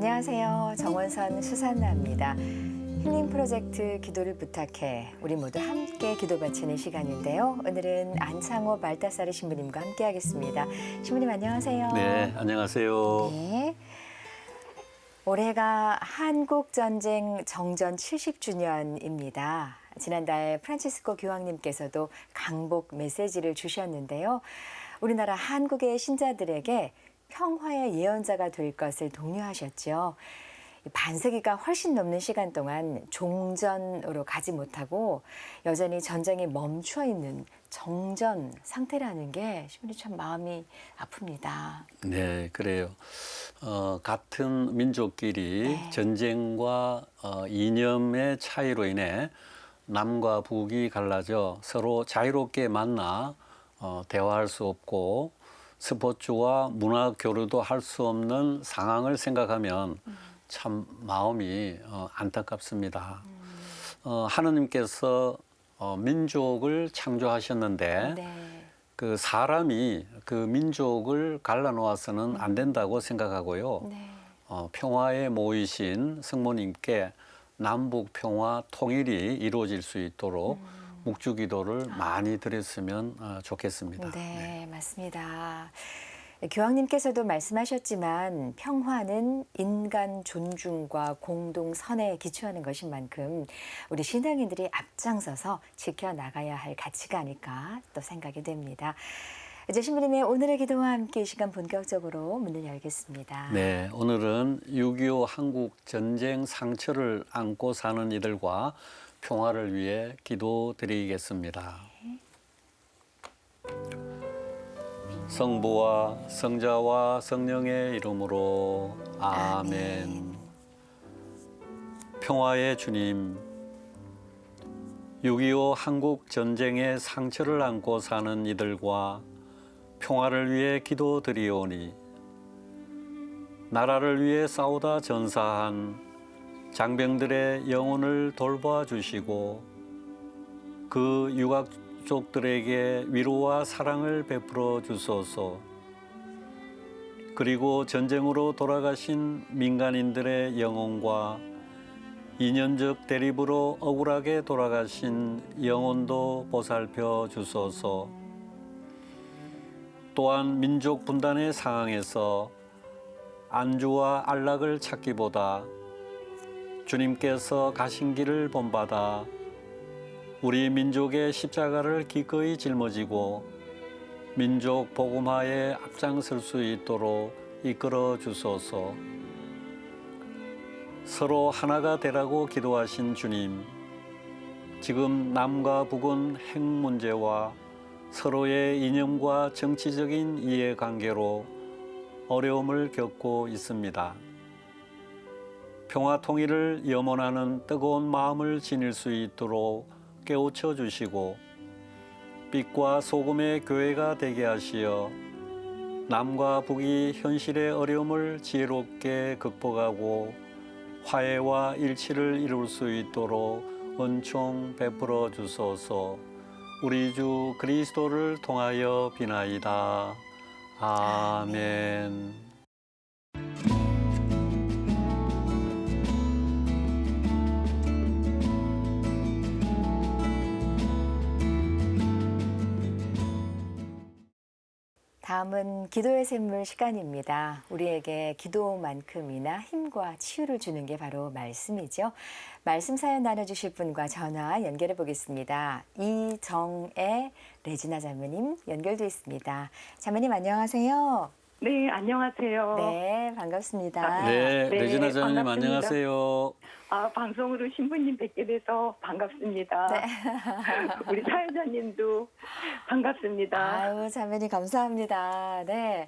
안녕하세요. 정원선 수산나입니다. 힐링 프로젝트 기도를 부탁해 우리 모두 함께 기도 바치는 시간인데요. 오늘은 안창호 발다사르 신부님과 함께 하겠습니다. 신부님 안녕하세요. 네, 안녕하세요. 네. 올해가 한국전쟁 정전 70주년입니다. 지난달 프란치스코 교황님께서도 강복 메시지를 주셨는데요. 우리나라 한국의 신자들에게 평화의 예언자가 될 것을 독려하셨죠. 반세기가 훨씬 넘는 시간 동안 종전으로 가지 못하고 여전히 전쟁이 멈춰 있는 정전 상태라는 게 신부님 참 마음이 아픕니다. 네, 그래요. 같은 민족끼리 전쟁과 이념의 차이로 인해 남과 북이 갈라져 서로 자유롭게 만나 대화할 수 없고 스포츠와 문화 교류도 할 수 없는 상황을 생각하면 참 마음이 안타깝습니다. 하느님께서 민족을 창조하셨는데 그 사람이 그 민족을 갈라놓아서는 안 된다고 생각하고요. 평화에 모이신 성모님께 남북 평화 통일이 이루어질 수 있도록 묵주기도를 많이 드렸으면 좋겠습니다. 네, 맞습니다. 교황님께서도 말씀하셨지만 평화는 인간 존중과 공동선에 기초하는 것인 만큼 우리 신앙인들이 앞장서서 지켜나가야 할 가치가 아닐까 또 생각이 됩니다. 이제 신부님의 오늘의 기도와 함께 이 시간 본격적으로 문을 열겠습니다. 네, 오늘은 6.25 한국 전쟁 상처를 안고 사는 이들과 평화를 위해 기도드리겠습니다. 성부와 성자와 성령의 이름으로 아멘. 평화의 주님, 6.25 한국 전쟁의 상처를 안고 사는 이들과 평화를 위해 기도드리오니 나라를 위해 싸우다 전사한 장병들의 영혼을 돌봐 주시고 그 유가족들에게 위로와 사랑을 베풀어 주소서. 그리고 전쟁으로 돌아가신 민간인들의 영혼과 이념적 대립으로 억울하게 돌아가신 영혼도 보살펴 주소서. 또한 민족 분단의 상황에서 안주와 안락을 찾기보다 주님께서 가신 길을 본받아 우리 민족의 십자가를 기꺼이 짊어지고 민족 복음화에 앞장설 수 있도록 이끌어 주소서. 서로 하나가 되라고 기도하신 주님, 지금 남과 북은 핵 문제와 서로의 이념과 정치적인 이해관계로 어려움을 겪고 있습니다. 평화 통일을 염원하는 뜨거운 마음을 지닐 수 있도록 깨우쳐 주시고 빛과 소금의 교회가 되게 하시어 남과 북이 현실의 어려움을 지혜롭게 극복하고 화해와 일치를 이룰 수 있도록 은총 베풀어 주소서. 우리 주 그리스도를 통하여 비나이다. 아멘. 다음은 기도의 샘물 시간입니다. 우리에게 기도만큼이나 힘과 치유를 주는 게 바로 말씀이죠. 말씀 사연 나눠주실 분과 전화 연결해 보겠습니다. 이정애 레지나 자매님 연결돼 있습니다. 자매님 안녕하세요. 네, 안녕하세요. 네, 반갑습니다. 네, 네, 레지나 자매님 반갑습니다. 안녕하세요. 방송으로 신부님 뵙게 돼서 반갑습니다. 네. 우리 사연자님도 반갑습니다. 아유, 자매님 감사합니다. 네,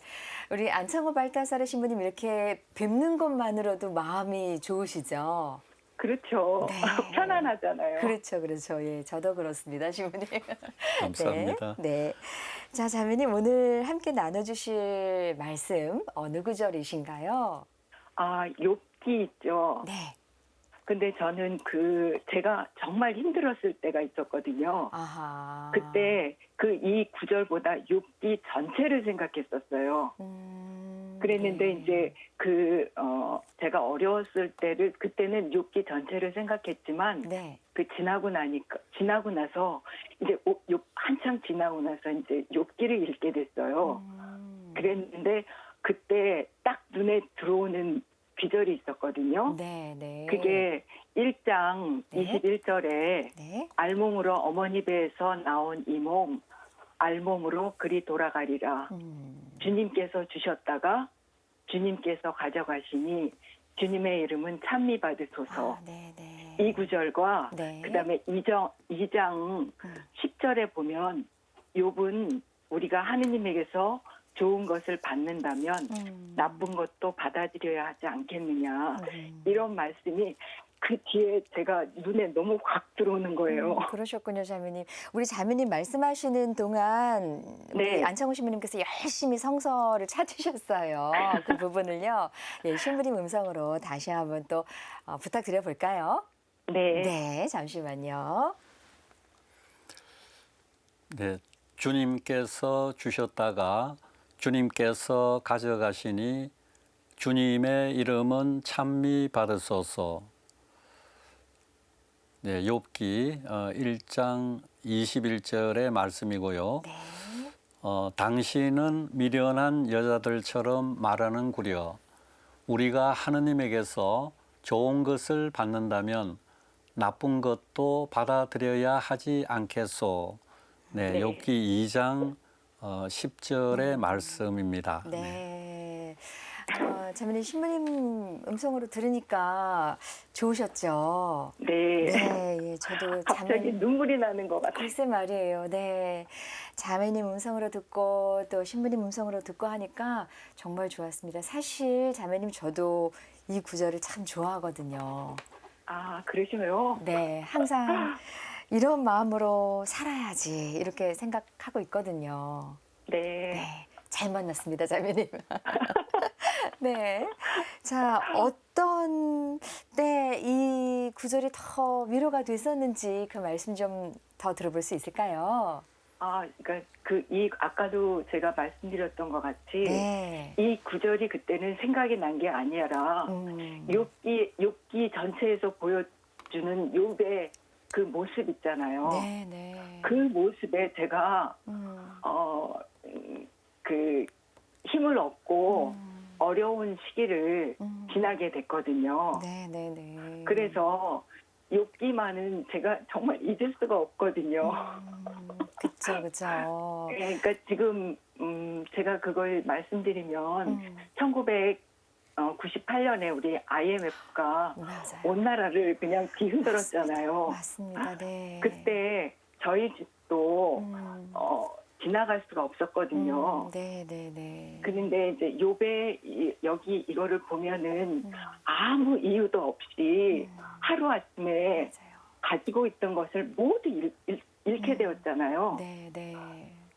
우리 안창호 발다사르 신부님 이렇게 뵙는 것만으로도 마음이 좋으시죠? 그렇죠. 네. 편안하잖아요. 그렇죠, 그렇죠. 예, 저도 그렇습니다, 신부님. 감사합니다. 네. 자, 자매님 오늘 함께 나눠주실 말씀 어느 구절이신가요? 욥기 있죠. 네. 근데 저는 제가 정말 힘들었을 때가 있었거든요. 아하. 그때 이 구절보다 욥기 전체를 생각했었어요. 그랬는데 네. 이제 제가 어려웠을 때를 그때는 욥기 전체를 생각했지만 네. 그 지나고 나서 이제 욥 한창 지나고 나서 이제 욥기를 읽게 됐어요. 그랬는데 그때 딱 눈에 들어오는 귀절이 있었거든요. 네, 네. 그게 1장 네. 21절에 네. 알몸으로 어머니 배에서 나온 이 몸 알몸으로 그리 돌아가리라. 주님께서 주셨다가 주님께서 가져가시니 주님의 이름은 찬미 받으소서. 아, 네, 네. 이 구절과 네. 그다음에 2장 10절에 보면 욥은 우리가 하느님에게서 좋은 것을 받는다면 나쁜 것도 받아들여야 하지 않겠느냐. 이런 말씀이 그 뒤에 제가 눈에 너무 확 들어오는 거예요. 그러셨군요, 자매님. 우리 자매님 말씀하시는 동안 우리 네. 안창호 신부님께서 열심히 성서를 찾으셨어요. 그 부분을요. 예, 신부님 음성으로 다시 한번 또 부탁드려 볼까요? 네. 네, 잠시만요. 네, 주님께서 주셨다가 주님께서 가져가시니 주님의 이름은 찬미 받으소서. 네, 욥기 1장 21절의 말씀이고요. 네. 당신은 미련한 여자들처럼 말하는구려. 우리가 하느님에게서 좋은 것을 받는다면 나쁜 것도 받아들여야 하지 않겠소. 네, 네. 욥기 2장 10절의 말씀입니다. 네. 자매님 신부님 음성으로 들으니까 좋으셨죠? 네. 네, 예, 저도 갑자기 눈물이 나는 것 같아요. 글쎄 말이에요. 네. 자매님 음성으로 듣고 또 신부님 음성으로 듣고 하니까 정말 좋았습니다. 사실 자매님 저도 이 구절을 참 좋아하거든요. 아, 그러시네요. 네. 항상 이런 마음으로 살아야지 이렇게 생각하고 있거든요. 네. 네. 잘 만났습니다, 자매님. 네. 자, 어떤 때 이 구절이 더 위로가 됐었는지 그 말씀 좀 더 들어볼 수 있을까요? 아, 그러니까 아까도 제가 말씀드렸던 것 같이 네. 이 구절이 그때는 생각이 난 게 아니라 욥기 전체에서 보여주는 욥의 그 모습 있잖아요. 네, 네. 그 모습에 제가 그 힘을 얻고 어려운 시기를 지나게 됐거든요. 네, 네, 네. 그래서 욥기만은 제가 정말 잊을 수가 없거든요. 그쵸, 그쵸. 그러니까 지금 제가 그걸 말씀드리면 1998년에 우리 IMF가 맞아요. 온 나라를 그냥 뒤흔들었잖아요. 맞습니다. 네. 그때 저희 집도 지나갈 수가 없었거든요. 네, 네, 네. 그런데 이제 욥의 여기 이거를 보면은 아무 이유도 없이 하루 아침에 맞아요. 가지고 있던 것을 모두 잃게 되었잖아요. 네, 네.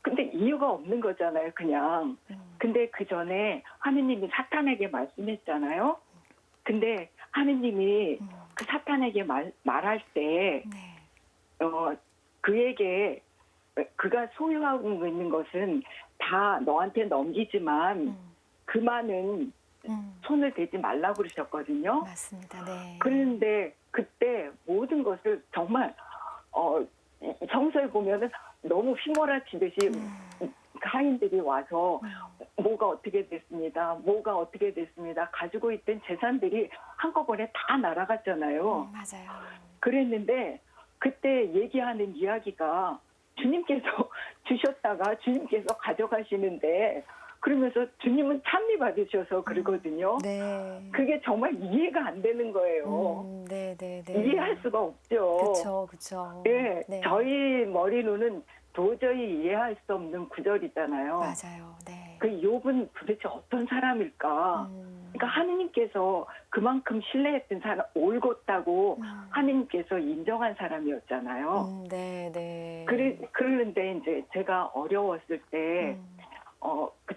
근데 이유가 없는 거잖아요, 그냥. 근데 그 전에 하느님이 사탄에게 말씀했잖아요. 근데 하느님이 그 사탄에게 말할 때, 네. 그에게 그가 소유하고 있는 것은 다 너한테 넘기지만 그만은 손을 대지 말라고 그러셨거든요. 맞습니다. 네. 그런데 그때 모든 것을 정말 성서에 보면은 너무 휘몰아치듯이 하인들이 와서 뭐가 어떻게 됐습니다. 가지고 있던 재산들이 한꺼번에 다 날아갔잖아요. 맞아요. 그랬는데 그때 얘기하는 이야기가 주님께서 주셨다가 주님께서 가져가시는데 그러면서 주님은 찬미 받으셔서 그러거든요. 네. 그게 정말 이해가 안 되는 거예요. 네, 네, 네. 이해할 수가 없죠. 그렇죠, 그렇죠. 예, 네. 저희 머리로는 도저히 이해할 수 없는 구절이잖아요. 맞아요. 네. 그 욥은 도대체 어떤 사람일까? 그러니까 하느님께서 그만큼 신뢰했던 사람, 올곧다고 하느님께서 인정한 사람이었잖아요. 네, 네. 그런데 이제 제가 어려웠을 때,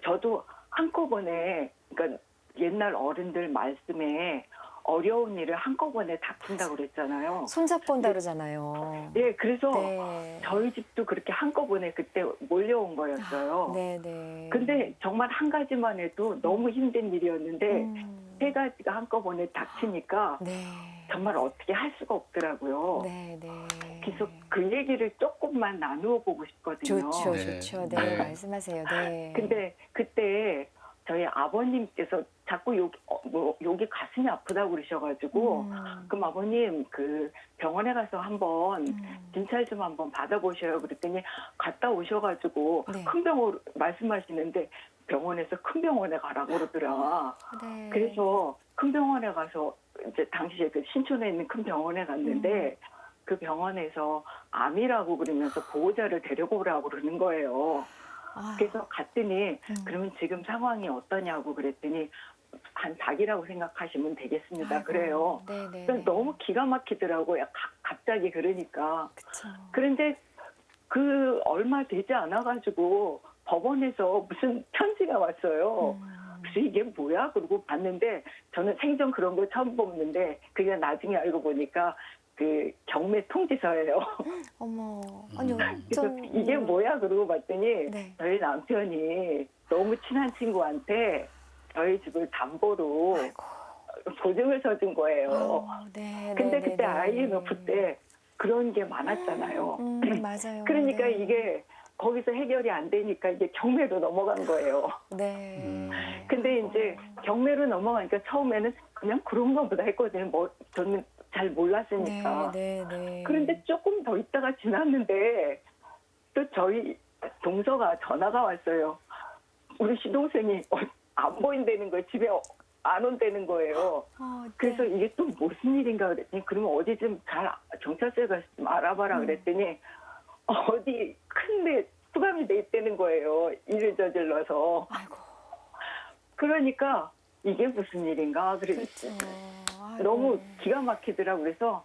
저도 한꺼번에, 그러니까 옛날 어른들 말씀에 어려운 일을 한꺼번에 다 푼다고 그랬잖아요. 손잡고 온다 그러잖아요. 예, 그래서 네. 저희 집도 그렇게 한꺼번에 그때 몰려온 거였어요. 네, 네. 근데 정말 한 가지만 해도 너무 힘든 일이었는데 세 가지가 한꺼번에 닥치니까 네. 정말 어떻게 할 수가 없더라고요. 네, 네. 그래서 그 얘기를 조금만 나누어 보고 싶거든요. 좋죠, 네. 좋죠. 네, 네. 말씀하세요. 네. 근데 그때 저희 아버님께서 자꾸 여기 가슴이 아프다고 그러셔가지고 그럼 아버님 그 병원에 가서 한번 진찰 좀 한번 받아보셔요. 그랬더니 갔다 오셔가지고 네. 큰 병원 말씀하시는데 병원에서 큰 병원에 가라고 그러더라. 네. 그래서 큰 병원에 가서 이제 당시에 그 신촌에 있는 큰 병원에 갔는데 그 병원에서 암이라고 그러면서 보호자를 데리고 오라고 그러는 거예요. 아유, 그래서 갔더니 그러면 지금 상황이 어떠냐고 그랬더니 한 닭이라고 생각하시면 되겠습니다. 아이고, 그래요. 네, 네. 그래서 너무 기가 막히더라고요. 갑자기 그러니까. 그쵸. 그런데 그 얼마 되지 않아가지고 법원에서 무슨 편지가 왔어요. 그래서 이게 뭐야? 그러고 봤는데 저는 생전 그런 거 처음 봤는데 그게 나중에 알고 보니까 그 경매 통지서예요. 어머, 아니 그래서 어쩜 이게 뭐야? 그러고 봤더니 네. 저희 남편이 너무 친한 친구한테 저희 집을 담보로 아이고. 보증을 서준 거예요. 네, 근데 네, 그때 네, IMF 때 그런 게 많았잖아요. 맞아요. 그러니까 네. 이게 거기서 해결이 안 되니까 이게 경매로 넘어간 거예요. 네. 근데 이제 경매로 넘어가니까 처음에는 그냥 그런가 보다 했거든요. 뭐 저는 잘 몰랐으니까. 네, 네, 네. 그런데 조금 더 있다가 지났는데 또 저희 동서가 전화가 왔어요. 우리 시동생이 안 보인다는 거예요. 집에 안 온다는 거예요. 네. 그래서 이게 또 무슨 일인가 그랬더니 그러면 어디 좀 잘 경찰서에 가서 좀 알아봐라 그랬더니 어디 큰데 수감이 돼 있다는 거예요. 일을 저질러서. 아이고. 그러니까 이게 무슨 일인가 그렇죠. 아이고. 너무 기가 막히더라고. 그래서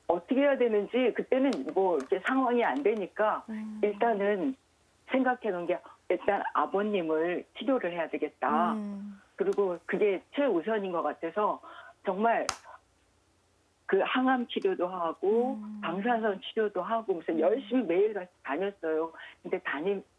어떻게 해야 되는지 그때는 뭐 이렇게 상황이 안 되니까 일단은 생각해 놓은 게 일단 아버님을 치료를 해야 되겠다. 그리고 그게 최우선인 것 같아서 정말 그 항암 치료도 하고 방사선 치료도 하고 무슨 열심히 매일 같이 다녔어요. 근데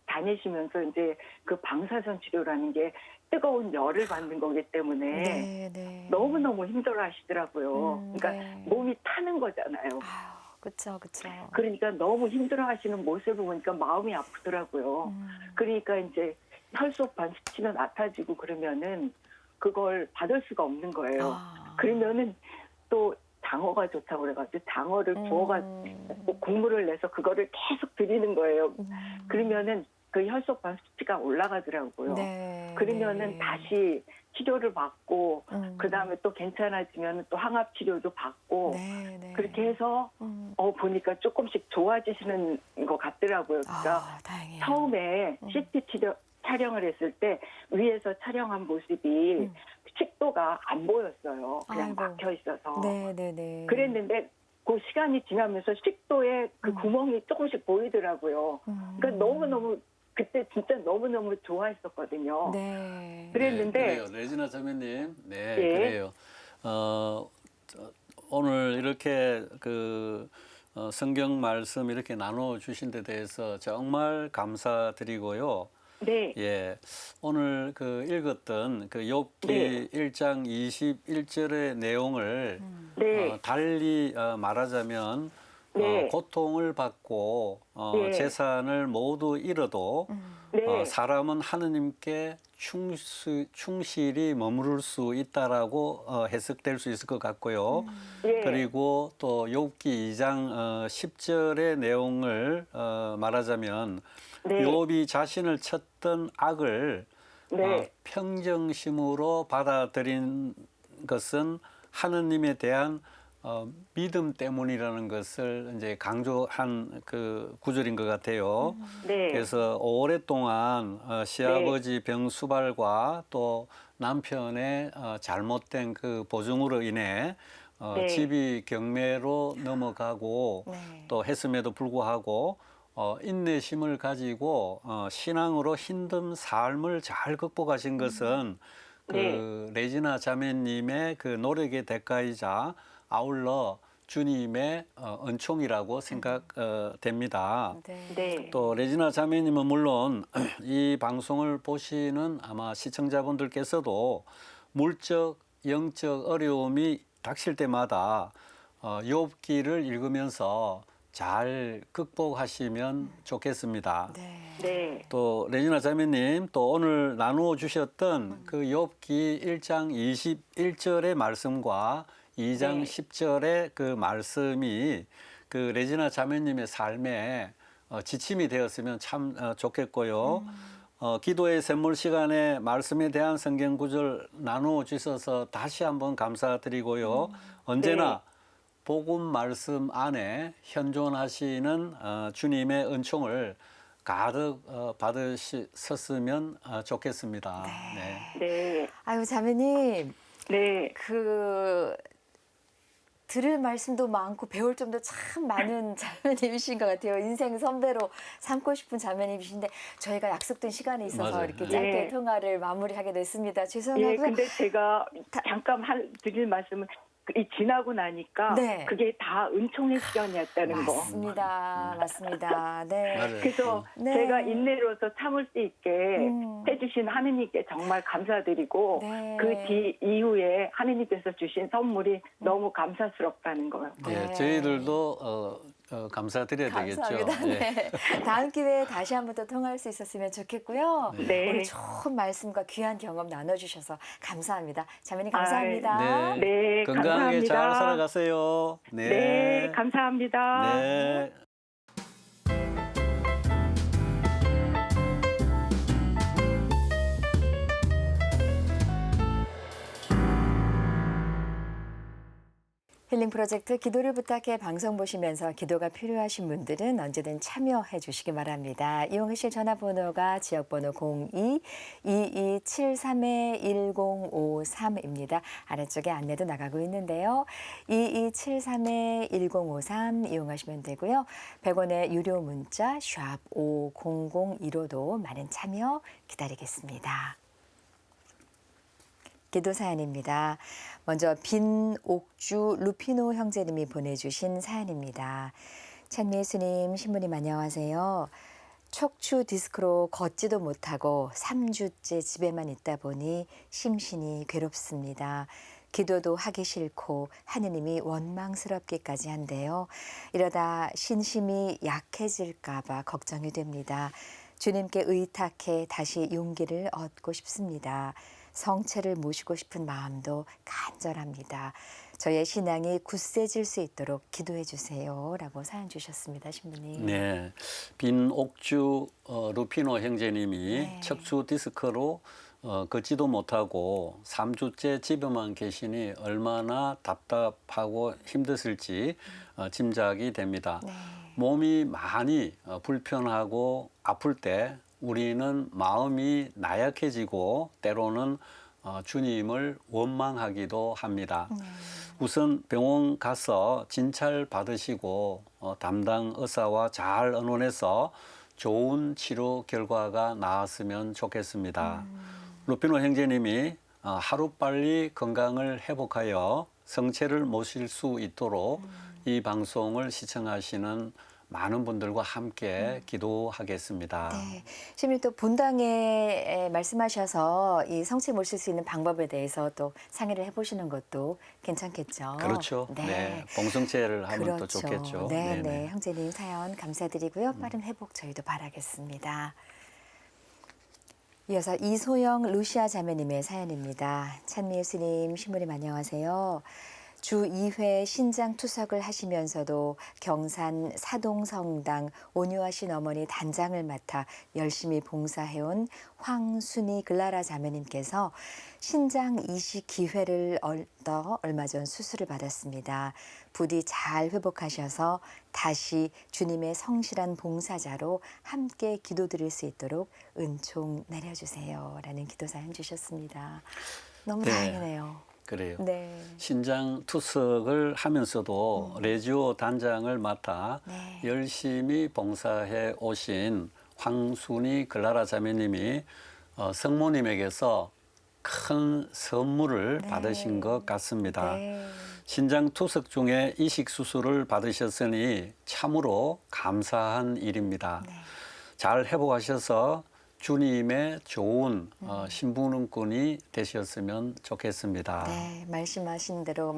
다니시면서 이제 그 방사선 치료라는 게 뜨거운 열을 받는 거기 때문에 네, 네. 너무너무 힘들어 하시더라고요. 그러니까 네. 몸이 타는 거잖아요. 아유, 그쵸, 그쵸. 그러니까 너무 힘들어 하시는 모습을 보니까 마음이 아프더라고요. 그러니까 이제 혈소판 수치가 낮아지고 그러면은 그걸 받을 수가 없는 거예요. 그러면은 또 장어가 좋다고 그래가지고 장어를 구워가지고 국물을 내서 그거를 계속 드리는 거예요. 그러면은 그 혈소판 수치가 올라가더라고요. 네. 그러면은 네. 다시 치료를 받고 그 다음에 또 괜찮아지면 또 항암 치료도 받고 네, 네. 그렇게 해서 보니까 조금씩 좋아지시는 것 같더라고요. 그러니까 다행이에요. 처음에 CT 촬영을 했을 때 위에서 촬영한 모습이 식도가 안 보였어요. 그냥 아이고. 막혀 있어서. 네, 네, 네. 그랬는데 그 시간이 지나면서 식도에 그 구멍이 조금씩 보이더라고요. 그러니까 너무너무 그때 진짜 너무너무 좋아했었거든요. 네. 그랬는데 네, 그래요. 레지나 자매님, 네, 예. 그래요. 오늘 이렇게 그 성경 말씀 이렇게 나눠 주신 데 대해서 정말 감사드리고요. 네. 예, 오늘 그 읽었던 그 욥기 네. 1장 21절의 내용을 네. 달리 말하자면 네. 고통을 받고 네. 재산을 모두 잃어도 네. 사람은 하느님께 충실히 머무를 수 있다라고 해석될 수 있을 것 같고요. 예. 그리고 또 욥기 2장 10절의 내용을 말하자면 네. 욥이 자신을 쳤던 악을 네. 평정심으로 받아들인 것은 하느님에 대한 믿음 때문이라는 것을 이제 강조한 그 구절인 것 같아요. 네. 그래서 오랫동안 시아버지 병수발과 또 남편의 잘못된 그 보증으로 인해 네. 집이 경매로 넘어가고 네. 또 했음에도 불구하고 인내심을 가지고 신앙으로 힘든 삶을 잘 극복하신 것은 그 레지나 자매님의 그 노력의 대가이자 아울러 주님의 은총이라고 생각됩니다. 네. 네. 또 레지나 자매님은 물론 이 방송을 보시는 아마 시청자분들께서도 물적 영적 어려움이 닥칠 때마다 욥기를 읽으면서 잘 극복하시면 좋겠습니다. 네. 네. 또 레지나 자매님 또 오늘 나누어 주셨던 그 욥기 1장 21절의 말씀과 2장 네. 10절의 그 말씀이 그 레지나 자매님의 삶에 지침이 되었으면 참 좋겠고요. 기도의 샘물 시간에 말씀에 대한 성경 구절 나누어 주셔서 다시 한번 감사드리고요. 언제나 복음 말씀 안에 현존하시는 주님의 은총을 가득 받으셨으면 좋겠습니다. 네. 네. 아유, 자매님, 네. 들을 말씀도 많고 배울 점도 참 많은 자매님이신 것 같아요. 인생 선배로 삼고 싶은 자매님이신데 저희가 약속된 시간이 있어서 맞아요. 이렇게 네. 짧게 통화를 마무리하게 됐습니다. 예, 죄송하고요. 근데 제가 잠깐 드릴 말씀은 이 지나고 나니까 네. 그게 다 은총의 시간이었다는 거. 맞습니다. 맞습니다. 네. 맞아요. 그래서 네. 제가 인내로서 참을 수 있게 음. 해주신 하느님께 정말 감사드리고 네. 그 이후에 하느님께서 주신 선물이 너무 감사스럽다는 거예요. 네, 네. 저희들도 감사드려야 감사합니다. 되겠죠. 예. 네. 다음 기회에 다시 한 번 더 통화할 수 있었으면 좋겠고요. 네. 오늘 좋은 말씀과 귀한 경험 나눠주셔서 감사합니다. 자매님 감사합니다. 네. 네, 건강하게 감사합니다. 잘 살아가세요. 네, 감사합니다. 네. 힐링 프로젝트 기도를 부탁해 방송 보시면서 기도가 필요하신 분들은 언제든 참여해 주시기 바랍니다. 이용하실 전화번호가 지역번호 02-2273-1053입니다. 아래쪽에 안내도 나가고 있는데요. 2273-1053 이용하시면 되고요. 100원의 유료 문자 샵 5001호도 많은 참여 기다리겠습니다. 기도 사연입니다. 먼저 빈옥주 루피노 형제님이 보내주신 사연입니다. 찬미 예수님, 신부님 안녕하세요. 척추 디스크로 걷지도 못하고 3주째 집에만 있다 보니 심신이 괴롭습니다. 기도도 하기 싫고 하느님이 원망스럽기까지 한데요. 이러다 신심이 약해질까 봐 걱정이 됩니다. 주님께 의탁해 다시 용기를 얻고 싶습니다. 성체를 모시고 싶은 마음도 간절합니다. 저의 신앙이 굳세질 수 있도록 기도해 주세요. 라고 사연 주셨습니다. 신부님. 네. 빈옥주 루피노 형제님이 네. 척추 디스크로 걷지도 못하고 3주째 집에만 계시니 얼마나 답답하고 힘드실지 짐작이 됩니다. 네. 몸이 많이 불편하고 아플 때 우리는 마음이 나약해지고 때로는 주님을 원망하기도 합니다. 우선 병원 가서 진찰 받으시고 담당 의사와 잘 의논해서 좋은 치료 결과가 나왔으면 좋겠습니다. 루피노 형제님이 하루빨리 건강을 회복하여 성체를 모실 수 있도록 이 방송을 시청하시는 많은 분들과 함께 기도하겠습니다. 네. 신부님 또 본당에 말씀하셔서 이 성체 모실 수 있는 방법에 대해서 또 상의를 해보시는 것도 괜찮겠죠. 그렇죠. 네. 네. 봉성체를 하면 또 그렇죠. 좋겠죠. 네, 네네. 네. 형제님 사연 감사드리고요. 빠른 회복 저희도 바라겠습니다. 이어서 이소영 루시아 자매님의 사연입니다. 찬미 예수님, 신부님 안녕하세요. 주 2회 신장 투석을 하시면서도 경산 사동성당 온유하신 어머니 단장을 맡아 열심히 봉사해온 황순이 글라라 자매님께서 신장 이식 기회를 얻어 얼마 전 수술을 받았습니다. 부디 잘 회복하셔서 다시 주님의 성실한 봉사자로 함께 기도드릴 수 있도록 은총 내려주세요. 라는 기도 사연 주셨습니다. 너무 네. 다행이네요. 그래요. 네. 신장 투석을 하면서도 레지오 단장을 맡아 네. 열심히 봉사해 오신 황순이 글라라 자매님이 성모님에게서 큰 선물을 네. 받으신 것 같습니다. 네. 신장 투석 중에 이식 수술을 받으셨으니 참으로 감사한 일입니다. 네. 잘 회복하셔서 주님의 좋은 신부름꾼이 되셨으면 좋겠습니다. 네, 말씀하신 대로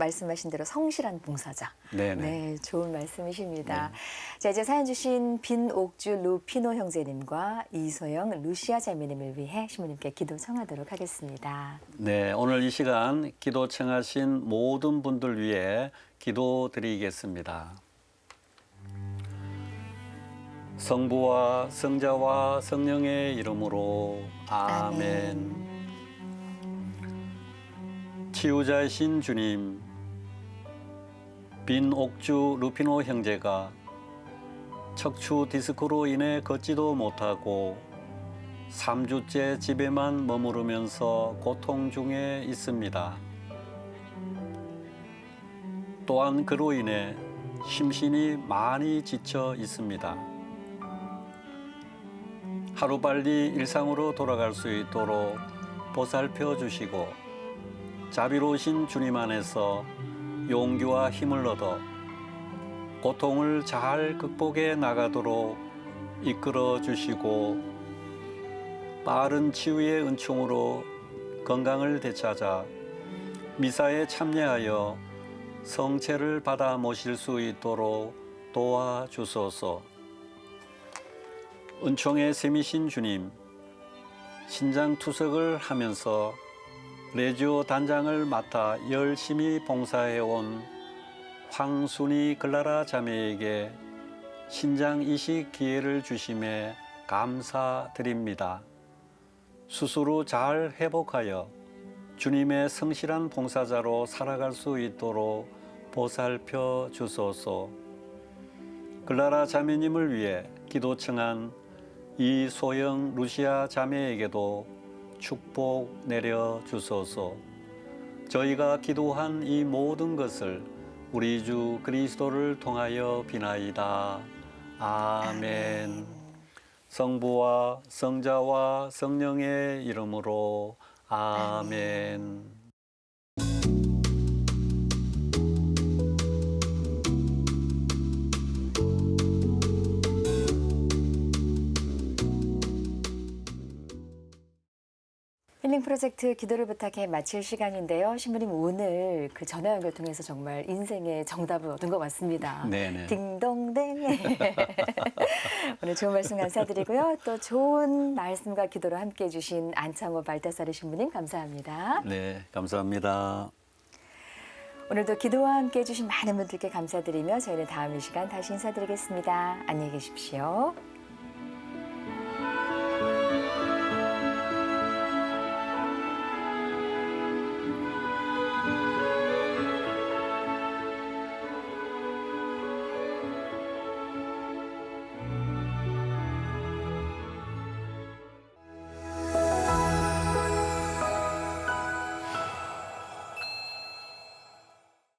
성실한 봉사자. 네네. 네, 좋은 말씀이십니다. 자, 이제 사연 주신 빈옥주 루피노 형제님과 이소영 루시아 자매님을 위해 신부님께 기도 청하도록 하겠습니다. 네, 오늘 이 시간 기도 청하신 모든 분들 위해 기도드리겠습니다. 성부와 성자와 성령의 이름으로 아멘. 치유자이신 주님, 빈옥주 루피노 형제가 척추 디스크로 인해 걷지도 못하고 3주째 집에만 머무르면서 고통 중에 있습니다. 또한 그로 인해 심신이 많이 지쳐 있습니다. 하루빨리 일상으로 돌아갈 수 있도록 보살펴 주시고 자비로우신 주님 안에서 용기와 힘을 얻어 고통을 잘 극복해 나가도록 이끌어 주시고 빠른 치유의 은총으로 건강을 되찾아 미사에 참여하여 성체를 받아 모실 수 있도록 도와주소서. 은총의 셈이신 주님, 신장 투석을 하면서 레지오 단장을 맡아 열심히 봉사해온 황순이 글라라 자매에게 신장 이식 기회를 주심에 감사드립니다. 수술 후 잘 회복하여 주님의 성실한 봉사자로 살아갈 수 있도록 보살펴 주소서. 글라라 자매님을 위해 기도 청한 이소영 루시아 자매에게도 축복 내려 주소서. 저희가 기도한 이 모든 것을 우리 주 그리스도를 통하여 비나이다. 아멘. 성부와 성자와 성령의 이름으로 아멘. 힐링 프로젝트 기도를 부탁해 마칠 시간인데요. 신부님 오늘 그 전화 연결 통해서 정말 인생의 정답을 얻은 것 같습니다. 네네. 딩동댕. 오늘 좋은 말씀 감사드리고요. 또 좋은 말씀과 기도로 함께해 주신 안창호 발타사르 신부님 감사합니다. 네, 감사합니다. 오늘도 기도와 함께해 주신 많은 분들께 감사드리며 저희는 다음 이 시간 다시 인사드리겠습니다. 안녕히 계십시오.